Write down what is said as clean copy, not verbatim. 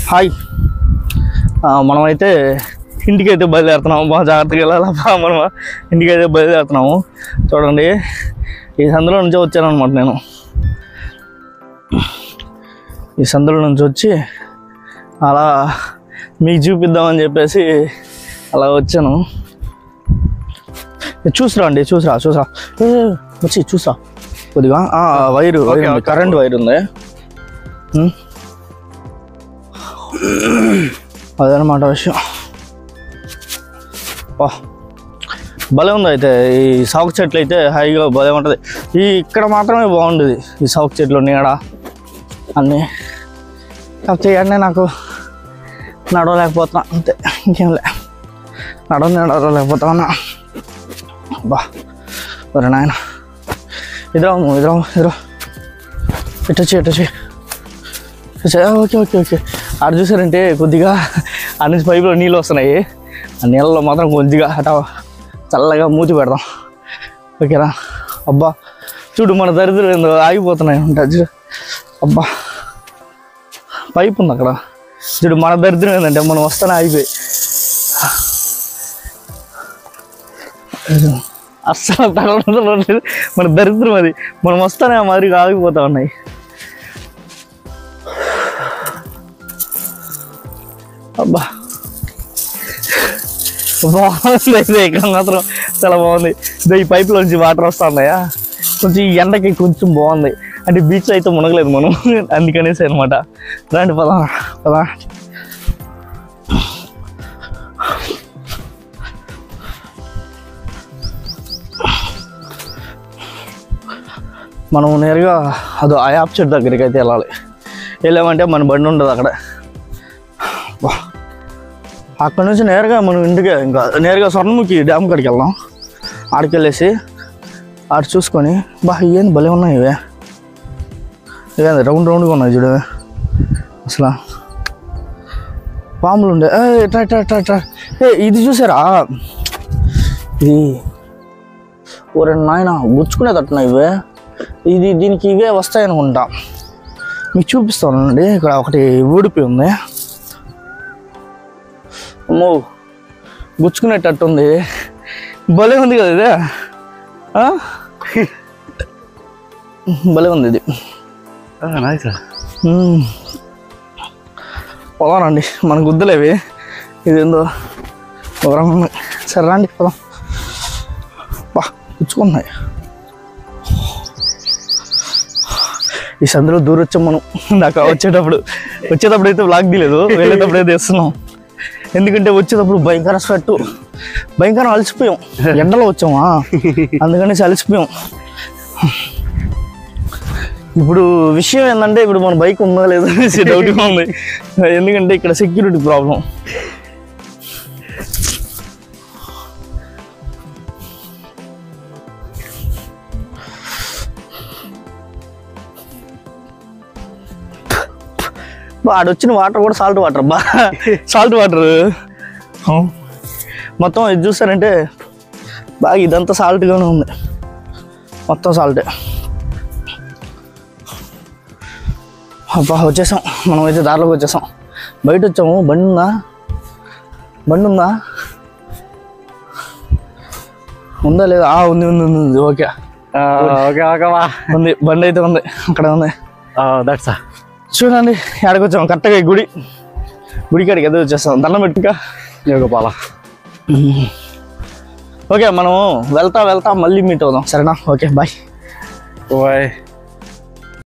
Hi, మనమైతే ఇంటికైతే బయలుదేరుతున్నాము. బాగా జాగ్రత్తగా వెళ్ళాలా. మనం ఇంటికైతే బయలుదేరుతున్నాము. చూడండి, ఈ సందులో నుంచి వచ్చాను అనమాట. నేను ఈ సందులో నుంచి వచ్చి అలా మీకు చూపిద్దామని చెప్పేసి అలా వచ్చాను. చూసిరా అండి, చూసిరా వచ్చి చూసా కొద్దిగా వైరు కరెంట్ వైర్ ఉంది. అదనమాట విషయం. భలే ఉంది. అయితే ఈ సాగు చెట్లు అయితే హాయిగా భలే ఉంటుంది. ఇక్కడ మాత్రమే బాగుండేది ఈ సాగు చెట్లు నీడ అన్నీ. కాకపోతే ఇవన్నీ నాకు నడవలేకపోతున్నా అంతే, ఇంకేంలే. నడవలేకపోతా ఉన్నా. బా మరి నాయన ఎదురాము ఎట్టొచ్చి ఓకే. ఆడ చూసారంటే కొద్దిగా ఆ నుంచి పైపులో నీళ్ళు వస్తున్నాయి. ఆ నీళ్ళలో మాత్రం కొద్దిగా అట చల్లగా మూతి పెడదాం. ఓకేనా? అబ్బా చూడు, మన దరిద్రం ఏందో ఆగిపోతున్నాయి ఉంటుంది. అబ్బా పైపు ఉంది అక్కడ. చూడు, మన దరిద్రం ఏంటంటే మనం వస్తానే ఆగిపోయి అస్సలు తగలలేదు. మన దరిద్రం అది. మనం వస్తానే ఆ మాదిరిగా ఆగిపోతా ఉన్నాయి. అబ్బా బాగుంది. అయితే ఇక్కడ మాత్రం చాలా బాగుంది. ఈ పైపులోంచి వాటర్ వస్తున్నాయా, కొంచెం ఈ ఎండకి కొంచెం బాగుంది. అంటే బీచ్ అయితే మునగలేదు మనం, అందుకనేసి అనమాట. రండి పదా. మనం నేరుగా ఆ యాప్ చెట్టు దగ్గరికి అయితే వెళ్ళామంటే మన బండి ఉండదు అక్కడ. అక్కడ నుంచి నేరుగా మనం ఇంటికి ఇంకా నేరుగా స్వర్ణముఖి డ్యామ్ కాడికి వెళ్దాం. ఆడికి వెళ్ళేసి ఆడ చూసుకొని ఏంది భలే ఉన్నాయి ఇవే. ఇవేంది రౌండ్గా ఉన్నాయి చూడు. అసలు పాములు ఉండే. ఎట్లా ఇది చూసారా? ఇది ఓ రెండు నాయన గుచ్చుకునేటట్టున్నాయి ఇవే. దీనికి ఇవే వస్తాయి అనుకుంటా. మీకు చూపిస్తానండి. ఇక్కడ ఒకటి ఊడిపోయి ఉంది. అమ్మో, గుచ్చుకునేటట్టుంది. భలే ఉంది కదా ఇదే. భలే ఉంది ఇది. పోదానండి, మన గుద్దలేవి. ఇదేందో ఒక రంగు. సరే రండి పోదాం. గుచ్చుకున్నాయి. ఈ సందులో దూరొచ్చాం మనం. నాకు వచ్చేటప్పుడు అయితే బ్లాక్ తీయలేదు, వెళ్ళేటప్పుడు అయితే వేస్తున్నాం. ఎందుకంటే వచ్చేటప్పుడు భయంకర స్వెట్, భయంకరం అలసిపోయాం. ఎండలో వచ్చామా, అందుకనేసి అలసిపోయాం. ఇప్పుడు విషయం ఏంటంటే, ఇప్పుడు మన బైక్ ఉందా లేదా అనేసి డౌట్గా ఉంది. ఎందుకంటే ఇక్కడ సెక్యూరిటీ ప్రాబ్లం. ఆడొచ్చిన వాటర్ కూడా సాల్ట్ వాటర్. సాల్ట్ వాటర్ మొత్తం. ఇది చూస్తారంటే బాగా ఇదంతా సాల్ట్గానే ఉంది, మొత్తం సాల్టే. అబ్బా వచ్చేసాం, మనం అయితే దారిలోకి వచ్చేసాం. బయట వచ్చాము. బండి ఉందా లేదా? ఉంది. ఓకే ఉంది, బండి అయితే ఉంది, అక్కడ ఉంది. చూడండి ఎక్కడికి వచ్చాము. కరెక్ట్గా ఈ గుడి కాడికి ఎదురు వచ్చేస్తాం. దండం పెట్టుగా యోగపాల. ఓకే, మనం వెళ్తా మళ్ళీ మీట్ అవుదాం. సరేనా? Okay, bye.